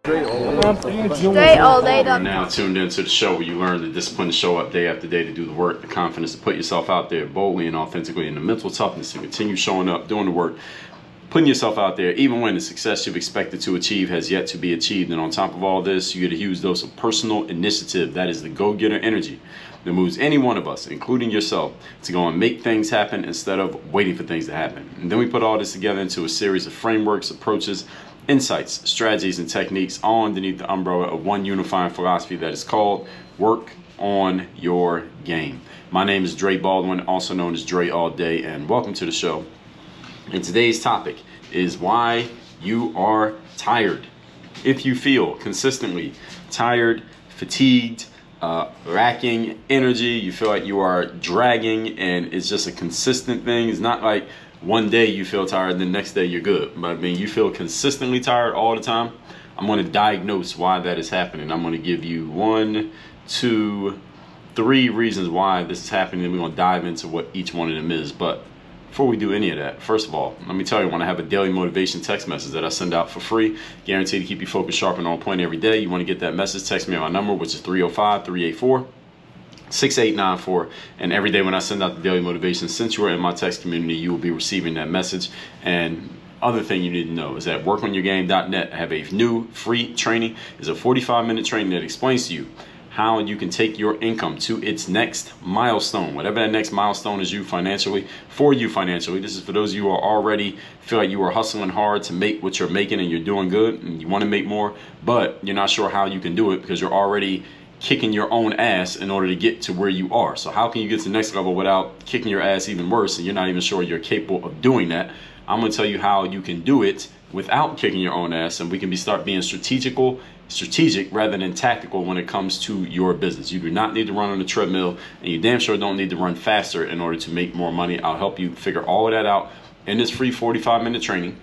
Straight all day. You're now tuned into the show where you learn the discipline to show up day after day to do the work, the confidence to put yourself out there boldly and authentically, and the mental toughness to continue showing up, doing the work, putting yourself out there even when the success you've expected to achieve has yet to be achieved. And on top of all this, you get a huge dose of personal initiative. That is the go-getter energy that moves any one of us, including yourself, to go and make things happen instead of waiting for things to happen. And then we put all this together into a series of frameworks, approaches, insights, strategies, and techniques, all underneath the umbrella of one unifying philosophy that is called Work on Your Game. My name is DreBaldwin, also known as Dre All Day, and welcome to the show. And today's topic is why you are tired. If you feel consistently tired, fatigued, lacking energy, you feel like you are dragging and it's just a consistent thing. It's not like one day you feel tired and the next day you're good. But I mean, you feel consistently tired all the time. I'm going to diagnose why that is happening. I'm going to give you 1, 2, 3 reasons why this is happening, and we're going to dive into what each one of them is. But before we do any of that, first of all, let me tell you, I want to have a daily motivation text message that I send out for free, guaranteed to keep you focused, sharp, and on point every day. You want to get that message, text me on my number, which is 305-384-6894. And every day when I send out the daily motivation, since you are in my text community, you will be receiving that message. And other thing you need to know is that WorkOnYourGame.net, I have a new free training. It's a 45-minute training that explains to you how you can take your income to its next milestone, whatever that next milestone is for you financially. This is for those of you who are already feel like you are hustling hard to make what you're making and you're doing good and you want to make more, but you're not sure how you can do it because you're already kicking your own ass in order to get to where you are. So how can you get to the next level without kicking your ass even worse and you're not even sure you're capable of doing that? I'm going to tell you how you can do it without kicking your own ass, and we can start being strategic rather than tactical when it comes to your business. You do not need to run on the treadmill, and you damn sure don't need to run faster in order to make more money. I'll help you figure all of that out in this free 45-minute training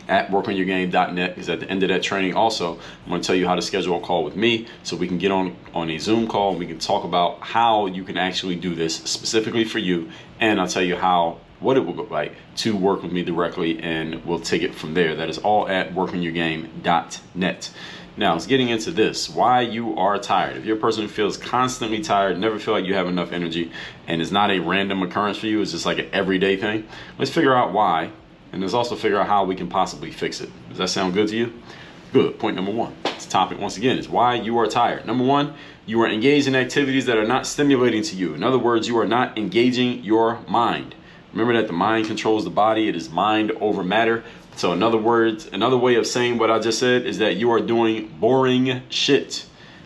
at WorkOnYourGame.net, because at the end of that training also, I'm going to tell you how to schedule a call with me so we can get on a Zoom call and we can talk about how you can actually do this specifically for you, and I'll tell you what it will look like to work with me directly, and we'll take it from there. That is all at WorkOnYourGame.net. Now, it's getting into this, why you are tired. If you're a person who feels constantly tired, never feel like you have enough energy, and it's not a random occurrence for you, it's just like an everyday thing, let's figure out why, and let's also figure out how we can possibly fix it. Does that sound good to you? Good. Point number 1. This topic, once again, is why you are tired. Number 1, you are engaged in activities that are not stimulating to you. In other words, you are not engaging your mind. Remember that the mind controls the body. It is mind over matter. So in other words, another way of saying what I just said is that you are doing boring shit.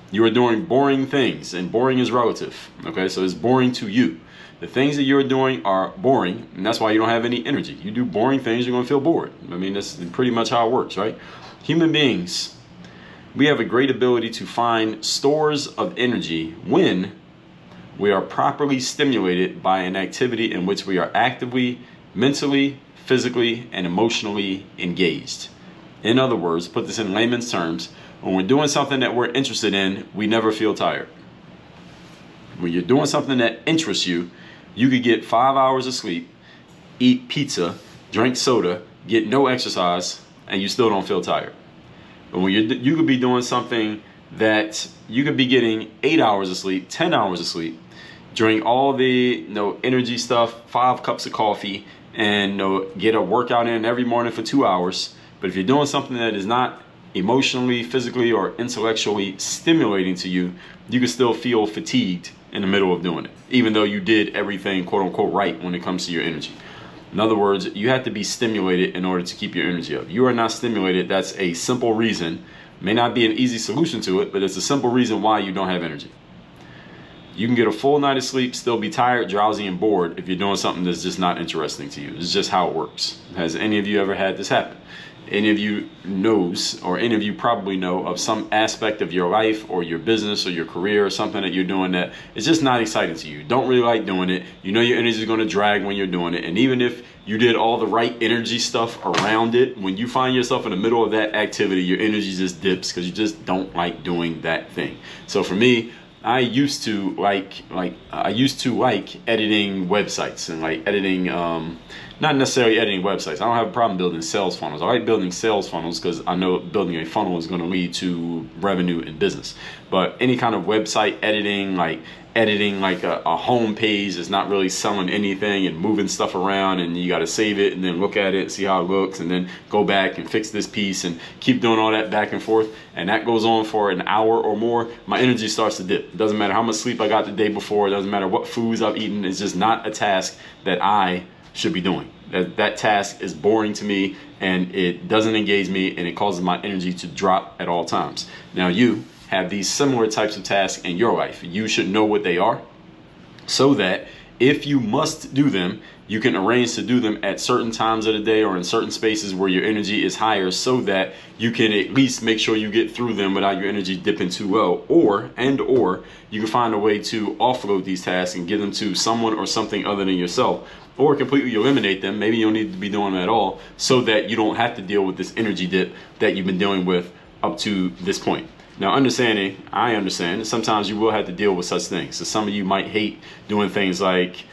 You are doing boring things, and boring is relative. Okay, so it's boring to you. The things that you're doing are boring, and that's why you don't have any energy. You do boring things, you're going to feel bored. I mean, that's pretty much how it works, right? Human beings, we have a great ability to find stores of energy when we are properly stimulated by an activity in which we are actively, mentally, physically, and emotionally engaged. In other words, put this in layman's terms, when we're doing something that we're interested in, we never feel tired. When you're doing something that interests you, you could get 5 hours of sleep, eat pizza, drink soda, get no exercise, and you still don't feel tired. But when you could be doing something that you could be getting 8 hours of sleep, 10 hours of sleep, drink all the energy stuff, 5 cups of coffee, and get a workout in every morning for 2 hours. But if you're doing something that is not emotionally, physically, or intellectually stimulating to you, you can still feel fatigued in the middle of doing it, even though you did everything quote unquote right when it comes to your energy. In other words, you have to be stimulated in order to keep your energy up. You are not stimulated. That's a simple reason. May not be an easy solution to it, but it's a simple reason why you don't have energy. You can get a full night of sleep, still be tired, drowsy, and bored if you're doing something that's just not interesting to you. It's just how it works. Has any of you ever had this happen? Any of you knows, or any of you probably know of some aspect of your life or your business or your career or something that you're doing that is just not exciting to you. Don't really like doing it. You know your energy is going to drag when you're doing it. And even if you did all the right energy stuff around it, when you find yourself in the middle of that activity, your energy just dips because you just don't like doing that thing. So for me, I used to like editing websites and like editing not necessarily editing websites. I don't have a problem building sales funnels. I like building sales funnels because I know building a funnel is going to lead to revenue and business. But any kind of website editing, like editing like a home page is not really selling anything, and moving stuff around, and you got to save it and then look at it, see how it looks, and then go back and fix this piece and keep doing all that back and forth, and that goes on for an hour or more, my energy starts to dip. It doesn't matter how much sleep I got the day before, it doesn't matter what foods I've eaten, it's just not a task that I should be doing. That task is boring to me, and it doesn't engage me, and it causes my energy to drop at all times. Now you have these similar types of tasks in your life. You should know what they are, so that if you must do them, you can arrange to do them at certain times of the day or in certain spaces where your energy is higher, so that you can at least make sure you get through them without your energy dipping too low. Or you can find a way to offload these tasks and give them to someone or something other than yourself, or completely eliminate them. Maybe you don't need to be doing them at all, so that you don't have to deal with this energy dip that you've been dealing with up to this point. Now, I understand sometimes you will have to deal with such things. So some of you might hate doing things like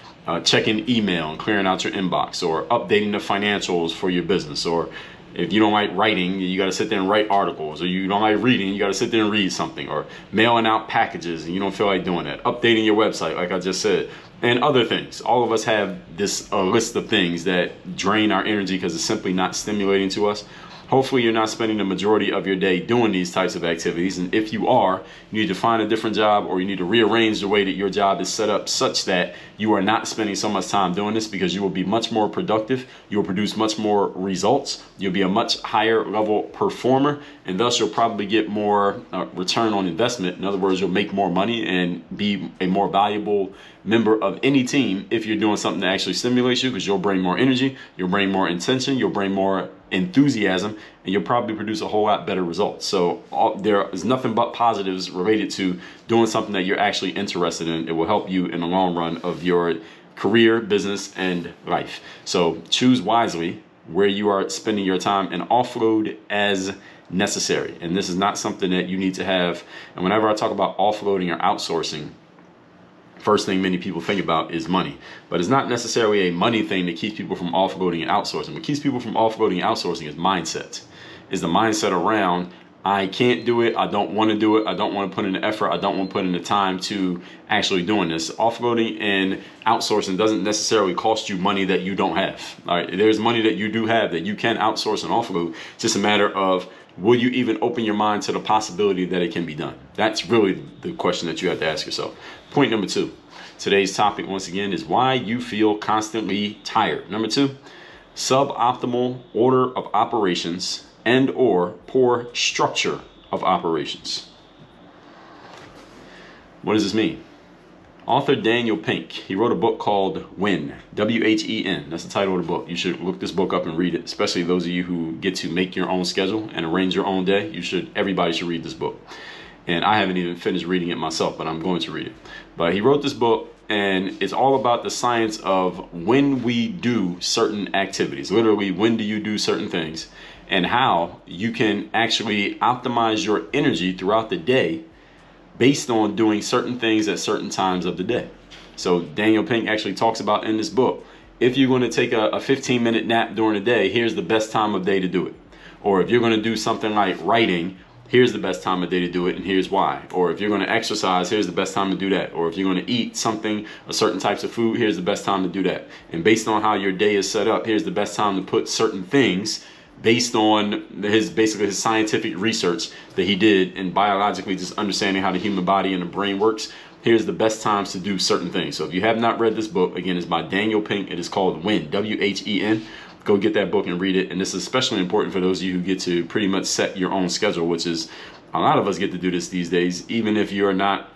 checking email and clearing out your inbox, or updating the financials for your business, or if you don't like writing, you got to sit there and write articles, or you don't like reading, you got to sit there and read something, or mailing out packages and you don't feel like doing that, updating your website like I just said, and other things. All of us have this list of things that drain our energy because it's simply not stimulating to us. Hopefully you're not spending the majority of your day doing these types of activities, and if you are, you need to find a different job, or you need to rearrange the way that your job is set up such that you are not spending so much time doing this, because you will be much more productive, you will produce much more results, you'll be a much higher level performer, and thus you'll probably get more return on investment. In other words, you'll make more money and be a more valuable member of any team if you're doing something that actually stimulates you, because you'll bring more energy, you'll bring more intention, you'll bring more enthusiasm, and you'll probably produce a whole lot better results. So there is nothing but positives related to doing something that you're actually interested in. It will help you in the long run of your career, business, and life. So choose wisely where you are spending your time and offload as necessary. And this is not something that you need to have. And whenever I talk about offloading or outsourcing, first thing many people think about is money, but it's not necessarily a money thing that keeps people from offloading and outsourcing. What keeps people from offloading and outsourcing is mindset. Is the mindset around, I can't do it, I don't want to do it, I don't want to put in the effort, I don't want to put in the time to actually doing this. Offloading and outsourcing doesn't necessarily cost you money that you don't have. All right, there's money that you do have that you can outsource and offload. It's just a matter of, will you even open your mind to the possibility that it can be done? That's really the question that you have to ask yourself. Point number 2. Today's topic, once again, is why you feel constantly tired. Number 2, suboptimal order of operations and or poor structure of operations. What does this mean? Author Daniel Pink, he wrote a book called When, W-H-E-N. That's the title of the book. You should look this book up and read it, especially those of you who get to make your own schedule and arrange your own day. Everybody should read this book. And I haven't even finished reading it myself, but I'm going to read it. But he wrote this book, and it's all about the science of when we do certain activities. Literally, when do you do certain things, and how you can actually optimize your energy throughout the day based on doing certain things at certain times of the day. So Daniel Pink actually talks about in this book, if you're going to take a 15-minute nap during the day, here's the best time of day to do it. Or if you're going to do something like writing, here's the best time of day to do it, and here's why. Or if you're going to exercise, here's the best time to do that. Or if you're going to eat something, or certain types of food, here's the best time to do that. And based on how your day is set up, here's the best time to put certain things based on his scientific research that he did in biologically just understanding how the human body and the brain works. Here's the best times to do certain things. So if you have not read this book, again, it's by Daniel Pink. It is called When, W-H-E-N. Go get that book and read it. And this is especially important for those of you who get to pretty much set your own schedule, which is a lot of us get to do this these days, even if you're not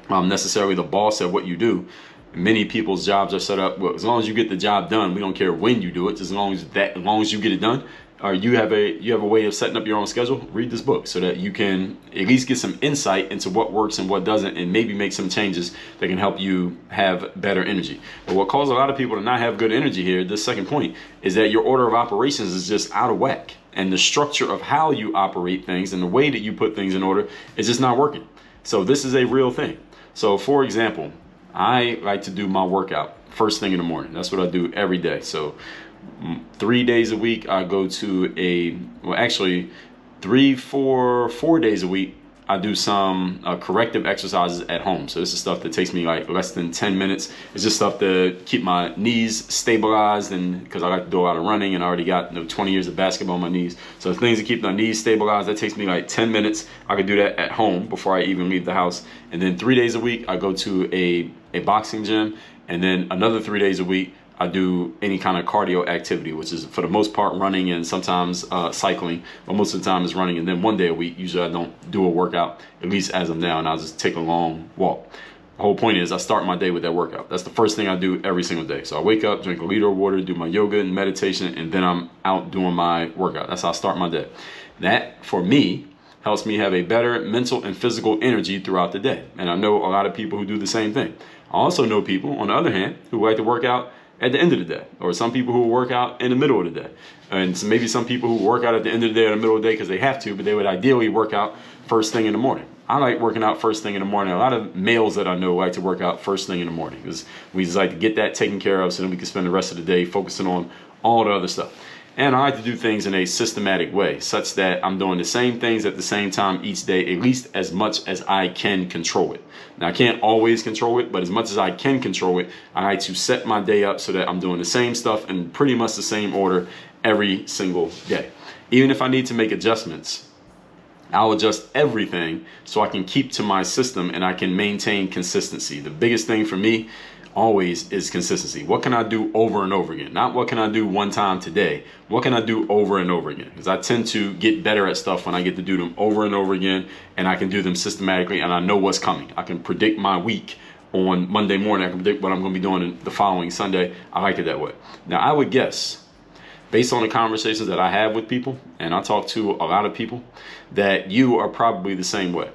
necessarily the boss at what you do. Many people's jobs are set up, well, as long as you get the job done, we don't care when you do it, as long as you get it done. Or you have a way of setting up your own schedule. Read this book so that you can at least get some insight into what works and what doesn't, and maybe make some changes that can help you have better energy. But what causes a lot of people to not have good energy here, this second point, is that your order of operations is just out of whack, and the structure of how you operate things and the way that you put things in order is just not working. So this is a real thing. So for example, I like to do my workout first thing in the morning. That's what I do every day. So 3 days a week I go to well, actually 4 days a week I do some corrective exercises at home. So this is stuff that takes me like less than 10 minutes. It's just stuff to keep my knees stabilized, and because I like to do a lot of running and I already got 20 years of basketball on my knees. So things to keep my knees stabilized, that takes me like 10 minutes. I could do that at home before I even leave the house. And then 3 days a week I go to a boxing gym, and then another 3 days a week I do any kind of cardio activity, which is for the most part running and sometimes cycling, but most of the time is running. And then 1 day a week, usually I don't do a workout, at least as of now, and I'll just take a long walk. The whole point is I start my day with that workout. That's the first thing I do every single day. So I wake up, drink a liter of water, do my yoga and meditation, and then I'm out doing my workout. That's how I start my day. That, for me, helps me have a better mental and physical energy throughout the day. And I know a lot of people who do the same thing. I also know people, on the other hand, who like to work out at the end of the day, or some people who work out in the middle of the day, and so maybe some people who work out at the end of the day or the middle of the day because they have to, but they would ideally work out first thing in the morning. I like working out first thing in the morning. A lot of males that I know like to work out first thing in the morning because we just like to get that taken care of, so then we can spend the rest of the day focusing on all the other stuff. And I like to do things in a systematic way, such that I'm doing the same things at the same time each day, at least as much as I can control it. Now, I can't always control it, but as much as I can control it, I like to set my day up so that I'm doing the same stuff in pretty much the same order every single day. Even if I need to make adjustments, I'll adjust everything so I can keep to my system and I can maintain consistency. The biggest thing for me always is consistency. What can I do over and over again? Not what can I do one time today. What can I do over and over again? Because I tend to get better at stuff when I get to do them over and over again, and I can do them systematically, and I know what's coming. I can predict my week on Monday morning. I can predict what I'm going to be doing the following Sunday. I like it that way. Now, I would guess, based on the conversations that I have with people, and I talk to a lot of people, that you are probably the same way.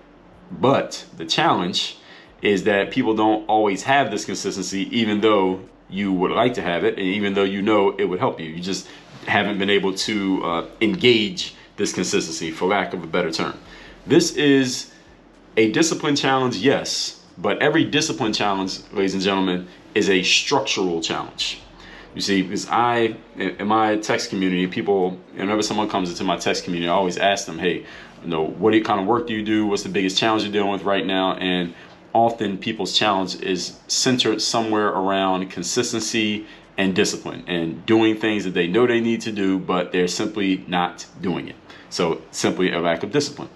But the challenge is that people don't always have this consistency, even though you would like to have it, and even though you know it would help you. You just haven't been able to engage this consistency, for lack of a better term. This is a discipline challenge, yes, but every discipline challenge, ladies and gentlemen, is a structural challenge. You see, because in my text community, people, whenever someone comes into my text community, I always ask them, hey, what kind of work do you do? What's the biggest challenge you're dealing with right now? And often people's challenge is centered somewhere around consistency and discipline and doing things that they know they need to do, but they're simply not doing it. So simply a lack of discipline.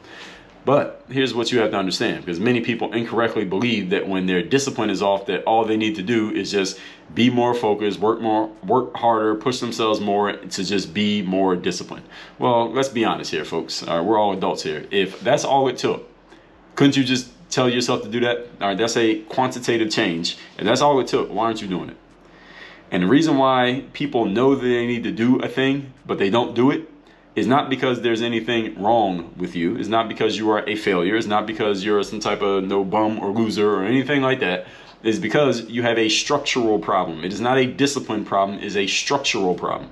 But here's what you have to understand, because many people incorrectly believe that when their discipline is off, that all they need to do is just be more focused, work harder, push themselves more to just be more disciplined. Well, let's be honest here, folks. We're all adults here. If that's all it took, couldn't you just tell yourself to do that? All right, that's a quantitative change. And that's all it took. Why aren't you doing it? And the reason why people know that they need to do a thing, but they don't do it, is not because there's anything wrong with you. It's not because you are a failure. It's not because you're some type of bum or loser or anything like that. It's because you have a structural problem. It is not a discipline problem. It is a structural problem.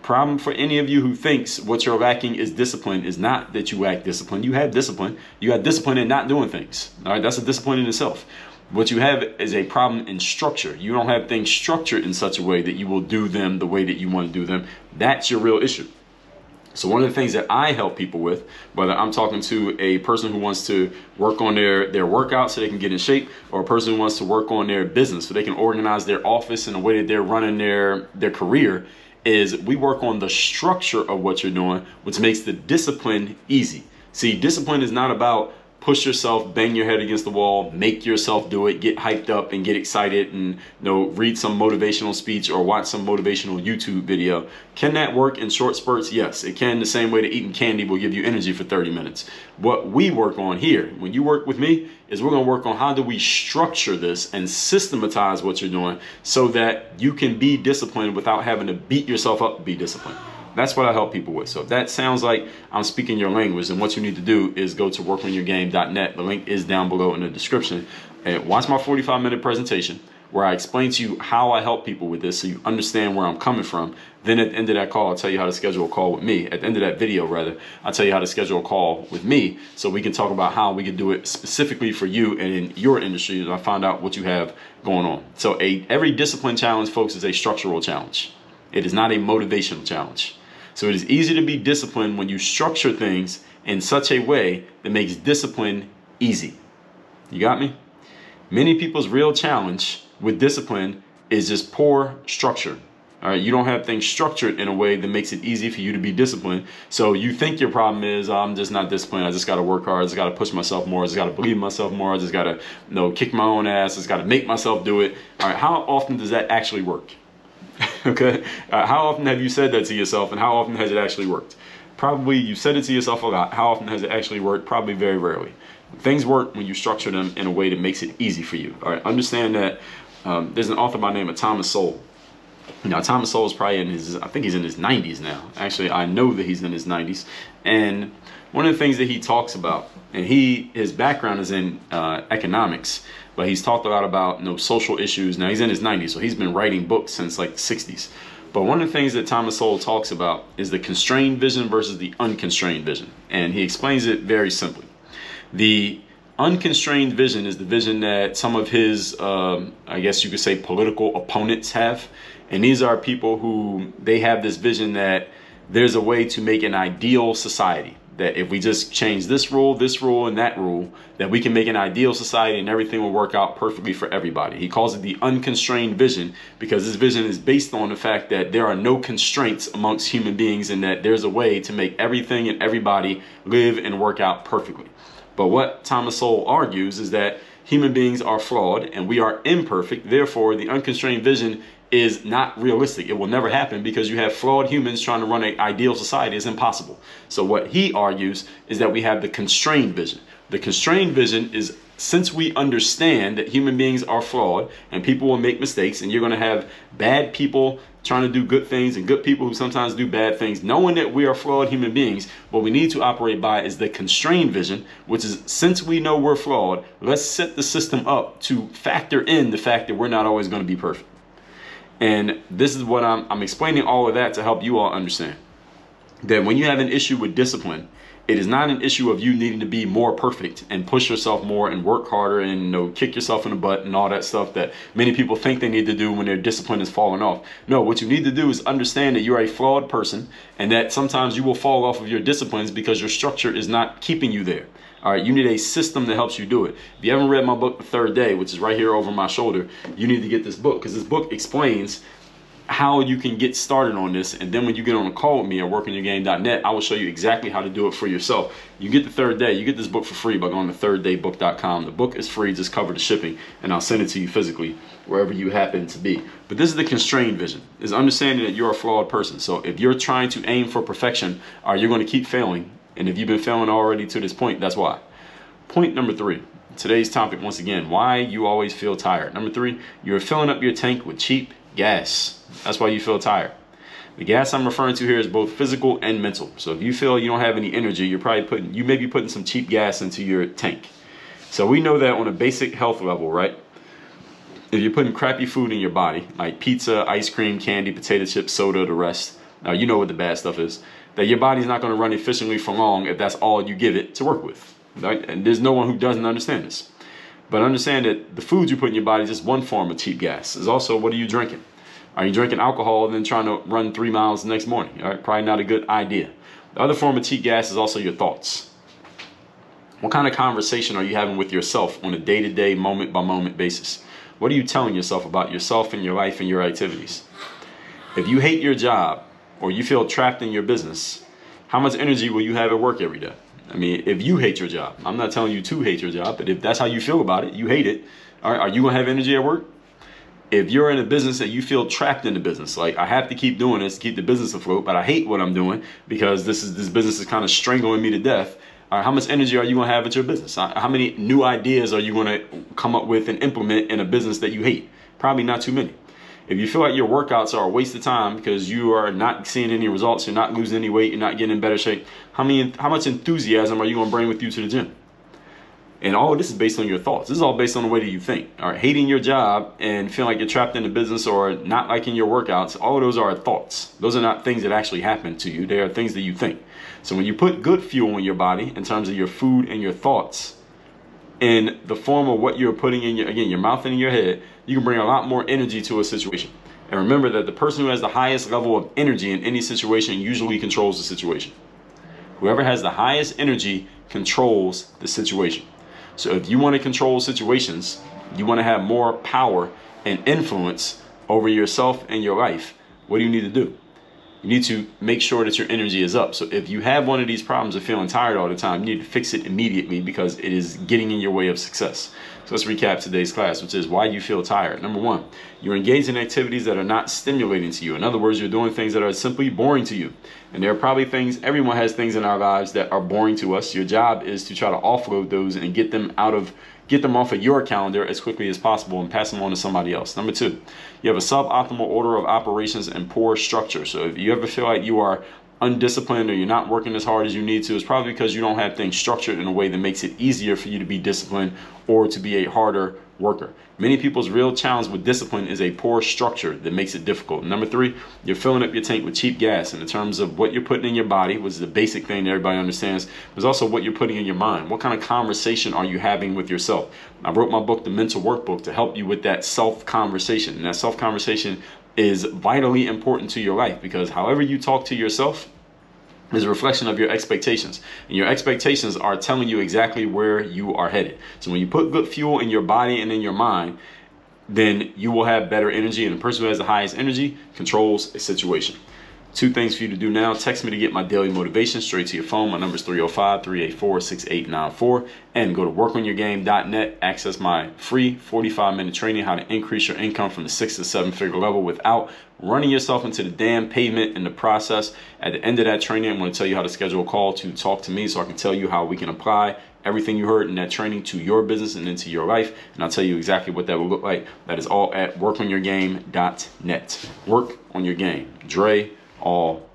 Problem for any of you who thinks what you're lacking is discipline is not that you lack discipline. You have discipline. You have discipline in not doing things. All right, that's a discipline in itself. What you have is a problem in structure. You don't have things structured in such a way that you will do them the way that you want to do them. That's your real issue. So one of the things that I help people with, whether I'm talking to a person who wants to work on their workout so they can get in shape, or a person who wants to work on their business so they can organize their office in the way that they're running their career, is we work on the structure of what you're doing, which makes the discipline easy. See, discipline is not about push yourself, bang your head against the wall, make yourself do it, get hyped up and get excited and read some motivational speech or watch some motivational YouTube video. Can that work in short spurts? Yes, it can, the same way that eating candy will give you energy for 30 minutes. What we work on here, when you work with me, is we're going to work on how do we structure this and systematize what you're doing so that you can be disciplined without having to beat yourself up to be disciplined. That's what I help people with. So if that sounds like I'm speaking your language, then what you need to do is go to WorkOnYourGame.net. The link is down below in the description. And watch my 45-minute presentation where I explain to you how I help people with this so you understand where I'm coming from. Then at the end of that call, I'll tell you how to schedule a call with me. At the end of that video, rather, I'll tell you how to schedule a call with me so we can talk about how we can do it specifically for you and in your industry, and I find out what you have going on. So every discipline challenge, folks, is a structural challenge. It is not a motivational challenge. So it is easy to be disciplined when you structure things in such a way that makes discipline easy. You got me? Many people's real challenge with discipline is just poor structure. All right, you don't have things structured in a way that makes it easy for you to be disciplined. So you think your problem is, I'm just not disciplined. I just got to work hard. I just got to push myself more. I just got to believe in myself more. I just got to, kick my own ass. I just got to make myself do it. All right, how often does that actually work? Okay, how often have you said that to yourself, and how often has it actually worked? Probably you said it to yourself a lot. How often has it actually worked? Probably very rarely. Things work when you structure them in a way that makes it easy for you. All right, understand that there's an author by the name of Thomas Sowell. Now, Thomas Sowell is probably in his, I think he's in his 90s now. Actually, I know that he's in his 90s. And one of the things that he talks about, and his background is in economics, but he's talked a lot about social issues. Now, he's in his 90s, so he's been writing books since like the 60s. But one of the things that Thomas Sowell talks about is the constrained vision versus the unconstrained vision. And he explains it very simply. The unconstrained vision is the vision that some of his, I guess you could say, political opponents have. And these are people who, they have this vision that there's a way to make an ideal society. That if we just change this rule, and that rule, that we can make an ideal society and everything will work out perfectly for everybody. He calls it the unconstrained vision because this vision is based on the fact that there are no constraints amongst human beings and that there's a way to make everything and everybody live and work out perfectly. But what Thomas Sowell argues is that human beings are flawed and we are imperfect. Therefore, the unconstrained vision is not realistic. It will never happen because you have flawed humans trying to run an ideal society. It's impossible. So what he argues is that we have the constrained vision. The constrained vision is, since we understand that human beings are flawed and people will make mistakes and you're going to have bad people trying to do good things and good people who sometimes do bad things, knowing that we are flawed human beings, what we need to operate by is the constrained vision, which is, since we know we're flawed, let's set the system up to factor in the fact that we're not always going to be perfect. And this is what I'm explaining all of that to help you all understand that when you have an issue with discipline, it is not an issue of you needing to be more perfect and push yourself more and work harder and kick yourself in the butt and all that stuff that many people think they need to do when their discipline is falling off. No, what you need to do is understand that you're a flawed person and that sometimes you will fall off of your disciplines because your structure is not keeping you there. All right, you need a system that helps you do it. If you haven't read my book, The Third Day, which is right here over my shoulder, you need to get this book because this book explains how you can get started on this. And then when you get on a call with me at WorkOnYourGame.net, I will show you exactly how to do it for yourself. You get The Third Day. You get this book for free by going to ThirdDayBook.com. The book is free. Just cover the shipping, and I'll send it to you physically wherever you happen to be. But this is the constrained vision, is understanding that you're a flawed person. So if you're trying to aim for perfection, you're going to keep failing. And if you've been failing already to this point, that's why. Point number 3. Today's topic, once again, why you always feel tired. Number 3, you're filling up your tank with cheap gas. That's why you feel tired. The gas I'm referring to here is both physical and mental. So if you feel you don't have any energy, you may be putting some cheap gas into your tank. So we know that on a basic health level, right? If you're putting crappy food in your body, like pizza, ice cream, candy, potato chips, soda, the rest, you know what the bad stuff is, that your body's not going to run efficiently for long if that's all you give it to work with. Right? And there's no one who doesn't understand this. But understand that the food you put in your body is just one form of cheap gas. It's also, what are you drinking? Are you drinking alcohol and then trying to run 3 miles the next morning? All right, probably not a good idea. The other form of cheap gas is also your thoughts. What kind of conversation are you having with yourself on a day-to-day, moment-by-moment basis? What are you telling yourself about yourself and your life and your activities? If you hate your job or you feel trapped in your business, how much energy will you have at work every day? I mean, if you hate your job, I'm not telling you to hate your job, but if that's how you feel about it, you hate it, all right, are you going to have energy at work? If you're in a business that you feel trapped in the business, like I have to keep doing this to keep the business afloat, but I hate what I'm doing because this business is kind of strangling me to death. All right, how much energy are you going to have at your business? How many new ideas are you going to come up with and implement in a business that you hate? Probably not too many. If you feel like your workouts are a waste of time because you are not seeing any results, you're not losing any weight, you're not getting in better shape, how much enthusiasm are you going to bring with you to the gym? And all of this is based on your thoughts. This is all based on the way that you think. All right, hating your job and feeling like you're trapped in the business or not liking your workouts, all of those are thoughts. Those are not things that actually happen to you. They are things that you think. So when you put good fuel in your body in terms of your food and your thoughts in the form of what you're putting in your mouth and in your head, you can bring a lot more energy to a situation. And remember that the person who has the highest level of energy in any situation usually controls the situation. Whoever has the highest energy controls the situation. So if you want to control situations, you want to have more power and influence over yourself and your life, what do you need to do? You need to make sure that your energy is up. So if you have one of these problems of feeling tired all the time, you need to fix it immediately because it is getting in your way of success. So let's recap today's class, which is why you feel tired. Number one, you're engaged in activities that are not stimulating to you. In other words, you're doing things that are simply boring to you. And there are probably things, everyone has things in our lives that are boring to us. Your job is to try to offload those and get them off of your calendar as quickly as possible and pass them on to somebody else. Number two, you have a suboptimal order of operations and poor structure. So if you ever feel like you are undisciplined or you're not working as hard as you need to, it's probably because you don't have things structured in a way that makes it easier for you to be disciplined or to be a harder worker. Many people's real challenge with discipline is a poor structure that makes it difficult. Number three, you're filling up your tank with cheap gas. And in terms of what you're putting in your body, which is the basic thing that everybody understands, there's also what you're putting in your mind. What kind of conversation are you having with yourself? I wrote my book, The Mental Workbook, to help you with that self-conversation. And that self-conversation is vitally important to your life because however you talk to yourself is a reflection of your expectations. And your expectations are telling you exactly where you are headed. So when you put good fuel in your body and in your mind, then you will have better energy. And the person who has the highest energy controls a situation. 2 things for you to do now. Text me to get my daily motivation straight to your phone. My number is 305-384-6894. And go to WorkOnYourGame.net. Access my free 45-minute training, how to increase your income from the 6 to 7 figure level without running yourself into the damn pavement in the process. At the end of that training, I'm going to tell you how to schedule a call to talk to me so I can tell you how we can apply everything you heard in that training to your business and into your life. And I'll tell you exactly what that will look like. That is all at WorkOnYourGame.net. Work on your game. Dre all